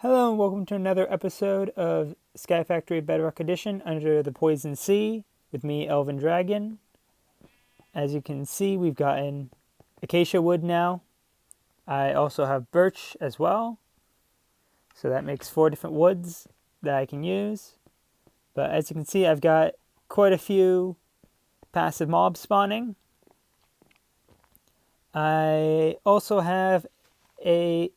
Hello and welcome to another episode of SkyFactory Bedrock Edition under the Poison Sea with me, Elven Dragon. As you can see, we've gotten acacia wood now. I also have birch as well. So that makes 4 different woods that I can use. But as you can see, I've got quite a few passive mobs spawning. I also have a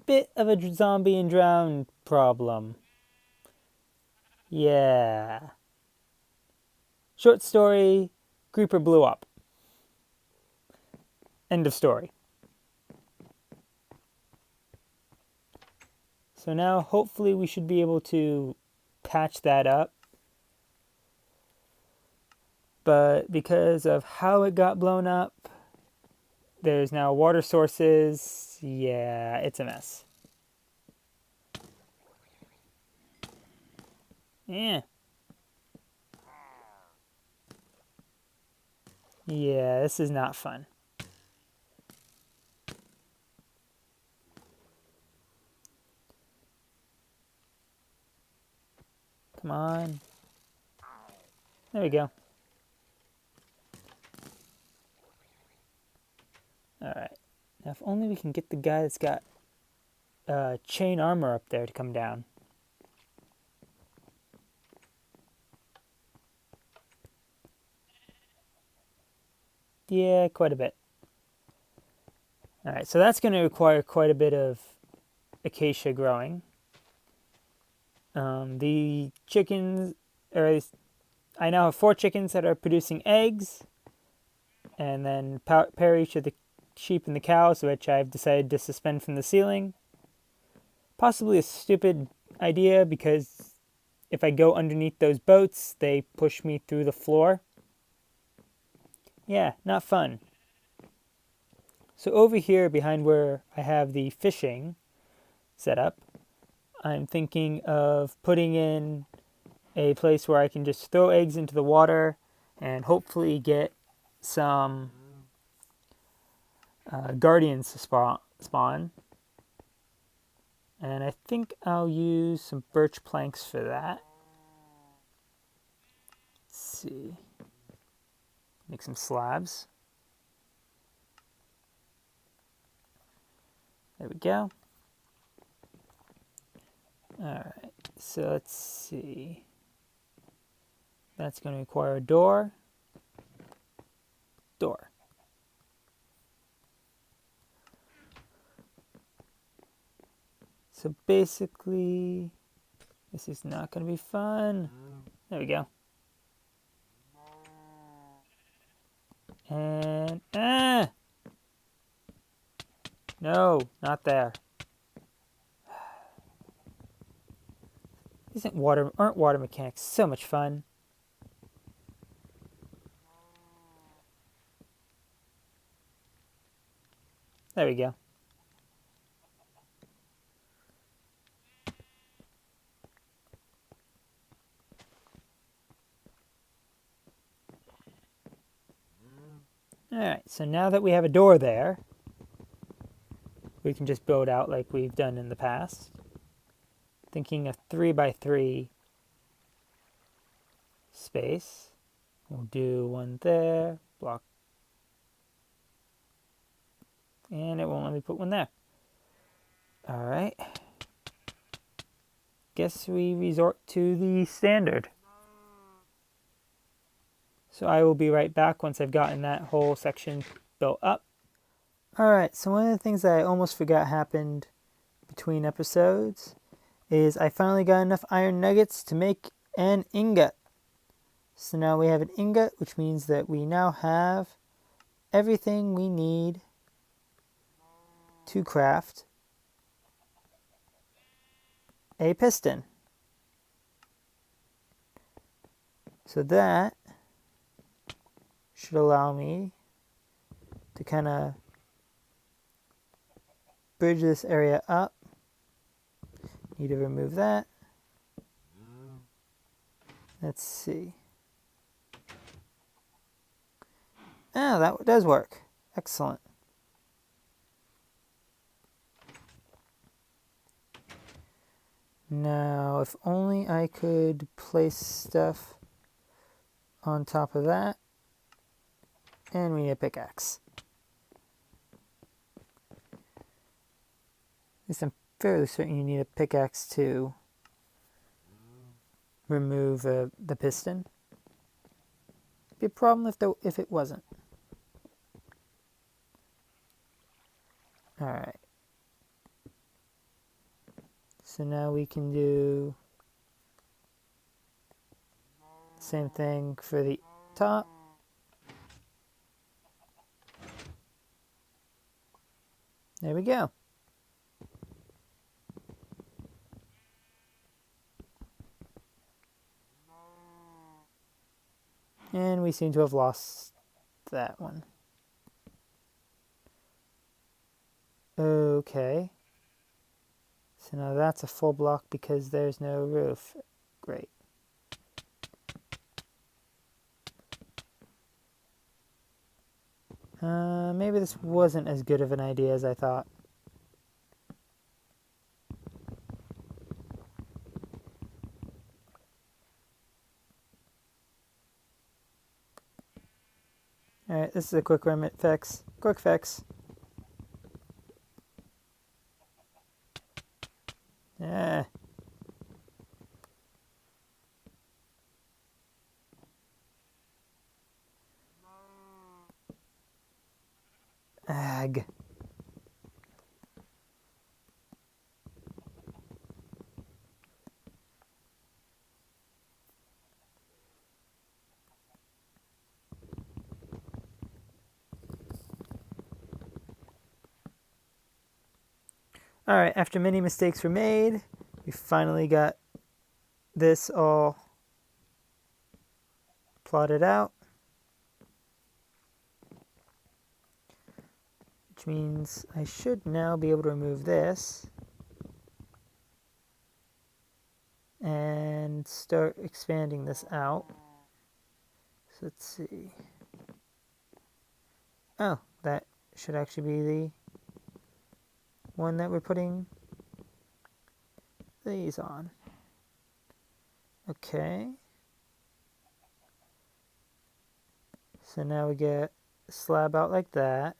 bit of a zombie and drown problem. Yeah. Short story, creeper blew up. End of story. So now hopefully we should be able to patch that up. But because of how it got blown up, there's now water sources. Yeah, it's a mess. Yeah. Yeah, this is not fun. Come on. There we go. Alright. Now if only we can get the guy that's got chain armor up there to come down. Yeah, quite a bit. Alright, so that's going to require quite a bit of acacia growing. The chickens, I now have 4 chickens that are producing eggs, and then pair each of the sheep and the cows, which I've decided to suspend from the ceiling. Possibly a stupid idea because if I go underneath those boats, they push me through the floor. Yeah, not fun. So over here behind where I have the fishing set up, I'm thinking of putting in a place where I can just throw eggs into the water and hopefully get some guardians to spawn. And I think I'll use some birch planks for that. Let's see. Make some slabs. There we go. Alright, so let's see. That's going to require a door. Door. So basically, this is not going to be fun. There we go. And, no, not there. Aren't water mechanics so much fun? There we go. Alright, so now that we have a door there, we can just build out like we've done in the past. Thinking of 3x3 space. We'll do one there, block. And it won't let me put one there. Alright. Guess we resort to the standard. So I will be right back once I've gotten that whole section built up. Alright, so one of the things that I almost forgot happened between episodes is I finally got enough iron nuggets to make an ingot. So now we have an ingot, which means that we now have everything we need to craft a piston. So that should allow me to kind of bridge this area up. Need to remove that. Let's see. Ah, that does work. Excellent. Now, if only I could place stuff on top of that. And we need a pickaxe. At least I'm fairly certain you need a pickaxe to remove the piston. It'd be a problem if it wasn't. Alright. So now we can do the same thing for the top. There we go. And we seem to have lost that one. Okay. So now that's a full block because there's no roof. Great. Maybe this wasn't as good of an idea as I thought. Alright, this is a quick fix. Quick fix. Yeah. Ag. Alright, after many mistakes were made, we finally got this all plotted out. Which means I should now be able to remove this and start expanding this out. So let's see. Oh, that should actually be the one that we're putting these on. Okay. So now we get a slab out like that.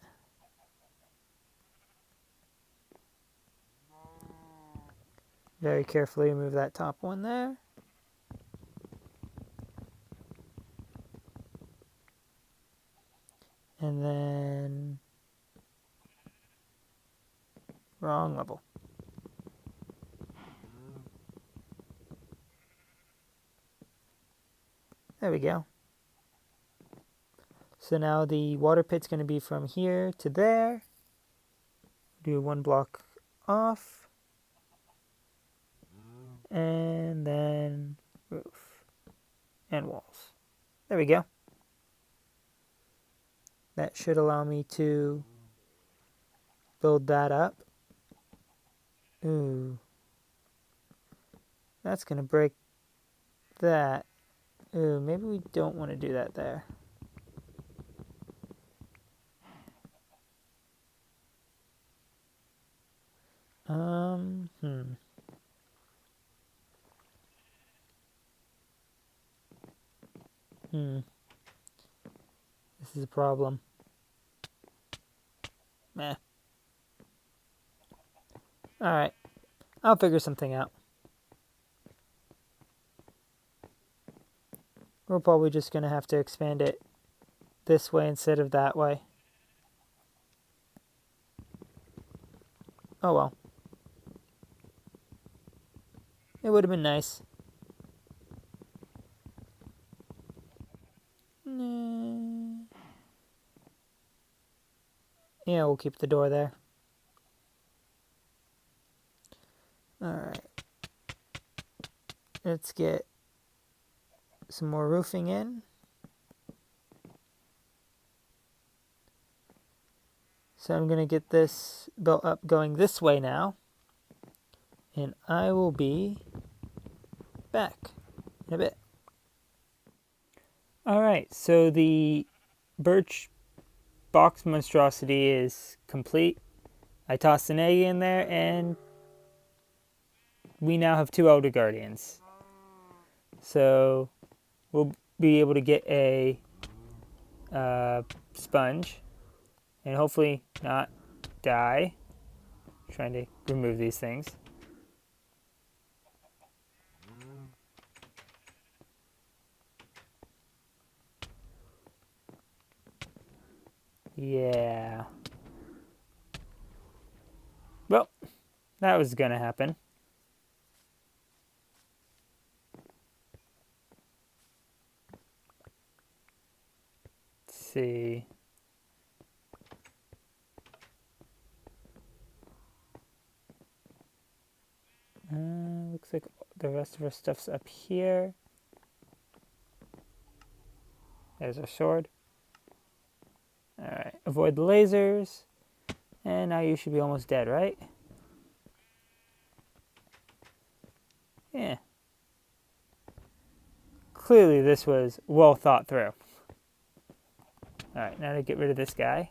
Very carefully remove that top one there. And then wrong level. There we go. So now the water pit's going to be from here to there. Do one block off. And then roof and walls. There we go. That should allow me to build that up. Ooh. That's going to break that. Ooh, maybe we don't want to do that there. This is a problem. Meh. Alright. I'll figure something out. We're probably just going to have to expand it this way instead of that way. Oh well. It would have been nice. Yeah, we'll keep the door there. Alright. Let's get some more roofing in. So I'm going to get this built up going this way now. And I will be back in a bit. Alright, so the birch box monstrosity is complete. I tossed an egg in there and we now have 2 Elder Guardians. So we'll be able to get a sponge and hopefully not die trying to remove these things. Yeah. Well, that was gonna happen. Let's see. Looks like the rest of our stuff's up here. There's our sword. Alright, avoid the lasers. And now you should be almost dead, right? Yeah. Clearly this was well thought through. Alright, now to get rid of this guy.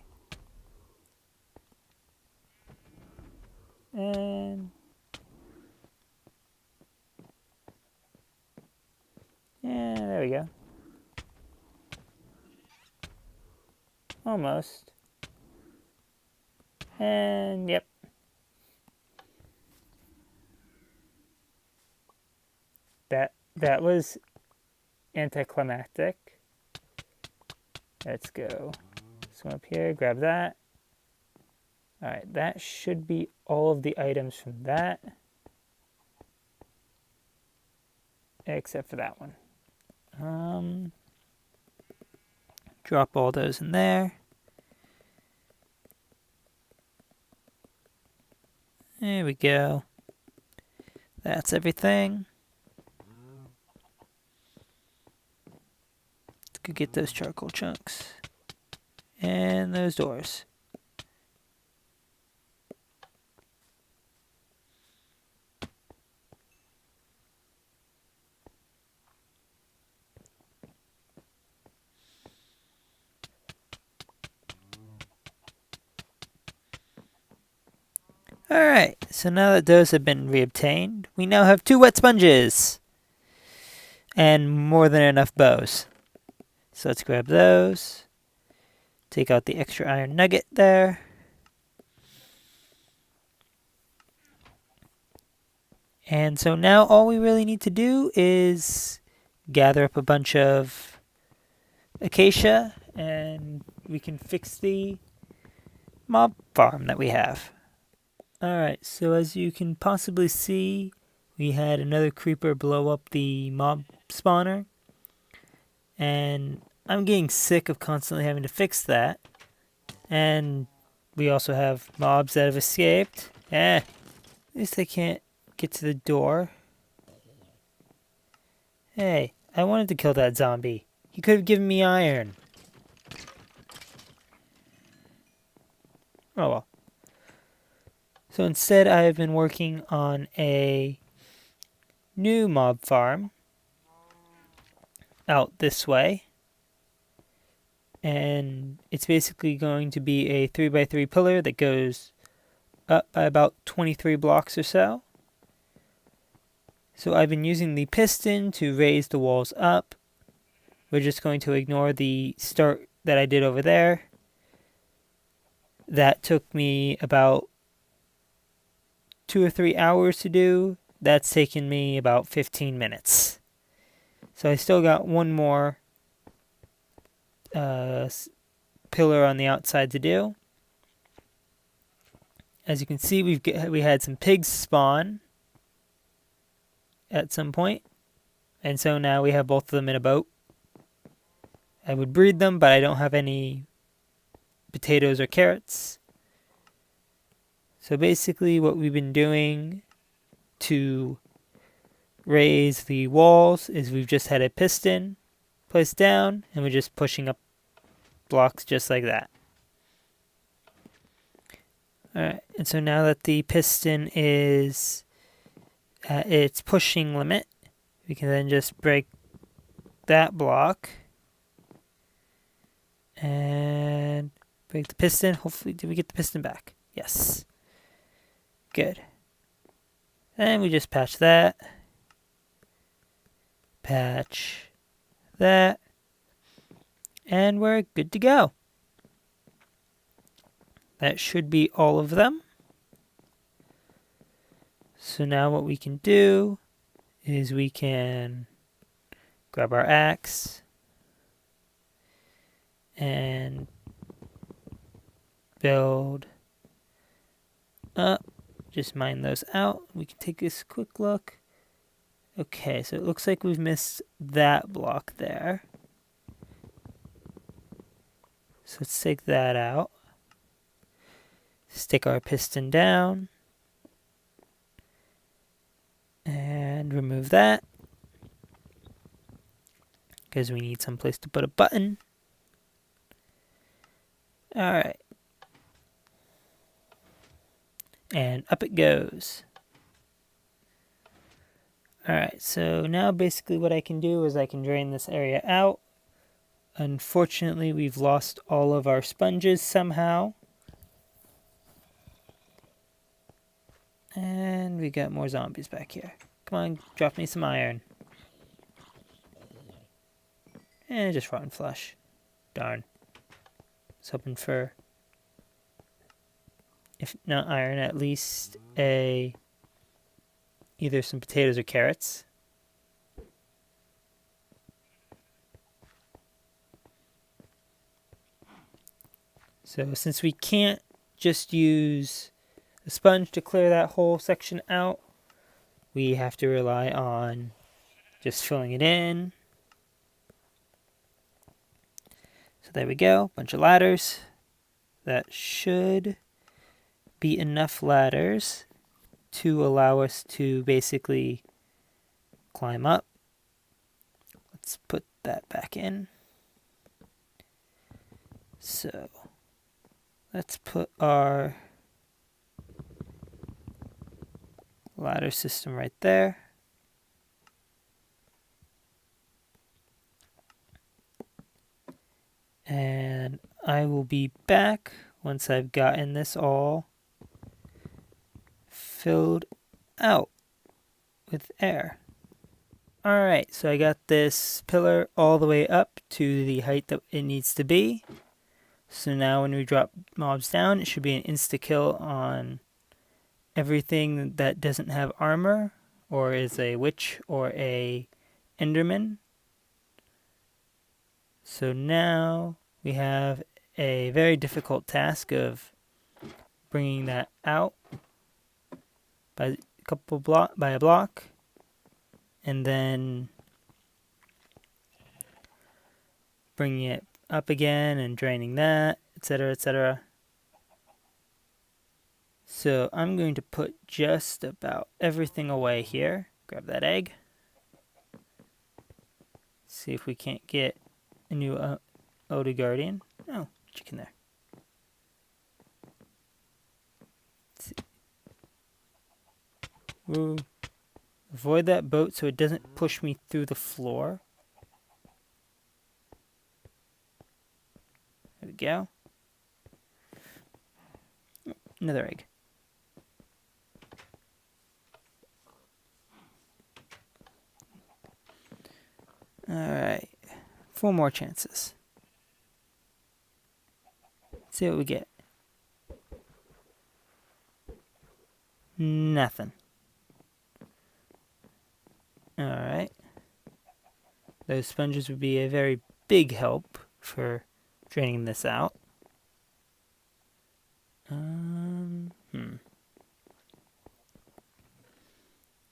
And yeah, there we go. Almost. And yep. That was anticlimactic. Let's go. Swim up here, grab that. Alright, that should be all of the items from that. Except for that one. Drop all those in there. There we go. That's everything. Let's go get those charcoal chunks. And those doors. Alright, so now that those have been reobtained, we now have 2 wet sponges! And more than enough bows. So let's grab those. Take out the extra iron nugget there. And so now all we really need to do is gather up a bunch of acacia and we can fix the mob farm that we have. Alright, so as you can possibly see, we had another creeper blow up the mob spawner. And I'm getting sick of constantly having to fix that. And we also have mobs that have escaped. At least they can't get to the door. Hey, I wanted to kill that zombie. He could have given me iron. Oh well. So instead I've been working on a new mob farm out this way. And it's basically going to be a 3x3 pillar that goes up by about 23 blocks or so. So I've been using the piston to raise the walls up. We're just going to ignore the start that I did over there. That took me about 2 or 3 hours to do. That's taken me about 15 minutes. So I still got one more pillar on the outside to do. As you can see, we had some pigs spawn at some point, and so now we have both of them in a boat. I would breed them, but I don't have any potatoes or carrots. So basically what we've been doing to raise the walls is we've just had a piston placed down and we're just pushing up blocks just like that. Alright, and so now that the piston is at its pushing limit, we can then just break that block and break the piston. Hopefully, did we get the piston back? Yes. Good. And we just patch that. Patch that. And we're good to go. That should be all of them. So now what we can do is we can grab our axe and build up. Just mine those out. We can take this quick look. Okay, so it looks like we've missed that block there. So let's take that out. Stick our piston down. And remove that. Because we need some place to put a button. Alright. And up it goes. Alright, so now basically what I can do is I can drain this area out. Unfortunately, we've lost all of our sponges somehow. And we got more zombies back here. Come on, drop me some iron. And just rotten flesh. Darn. I was hoping for, if not iron, at least either some potatoes or carrots. So since we can't just use a sponge to clear that whole section out, we have to rely on just filling it in. So there we go, bunch of ladders. That should be enough ladders to allow us to basically climb up. Let's put that back in. So let's put our ladder system right there. And I will be back once I've gotten this all filled out with air. Alright, so I got this pillar all the way up to the height that it needs to be. So now when we drop mobs down, it should be an insta-kill on everything that doesn't have armor, or is a witch or a enderman. So now we have a very difficult task of bringing that out by a block, and then bringing it up again and draining that, etc., etc. So I'm going to put just about everything away here. Grab that egg. See if we can't get a new Odie Guardian. Oh, chicken there. Let's see. Ooh. Avoid that boat so it doesn't push me through the floor. There we go. Another egg. Alright. 4 more chances. Let's see what we get. Nothing. Alright. Those sponges would be a very big help for draining this out.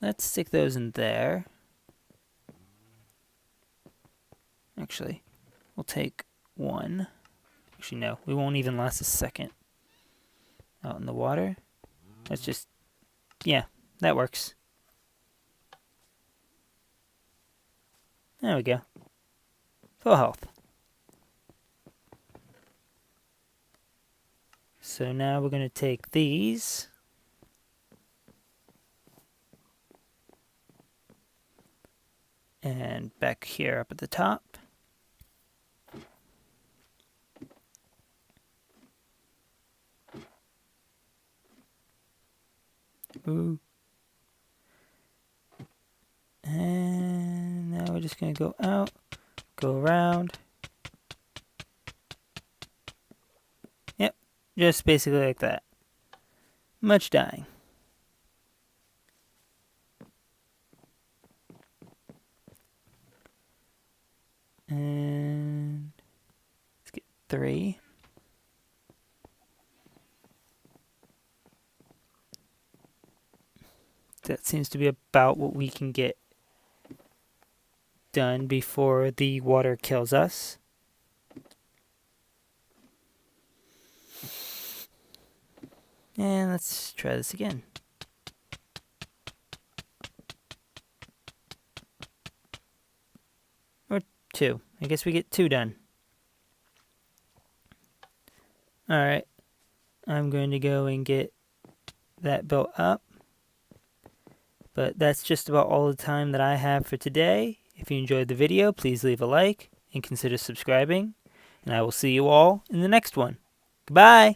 Let's stick those in there. Actually, we'll take one. Actually, no, we won't even last a second out in the water. Let's just, yeah, that works. There we go. Full health. So now we're going to take these. And back here up at the top. Ooh. we're just going to go out, go around. Yep, just basically like that. Much dying. And let's get 3. That seems to be about what we can get done before the water kills us. And let's try this again. Or 2. I guess we get 2 done. Alright. I'm going to go and get that built up. But that's just about all the time that I have for today. If you enjoyed the video, please leave a like and consider subscribing. And I will see you all in the next one. Goodbye!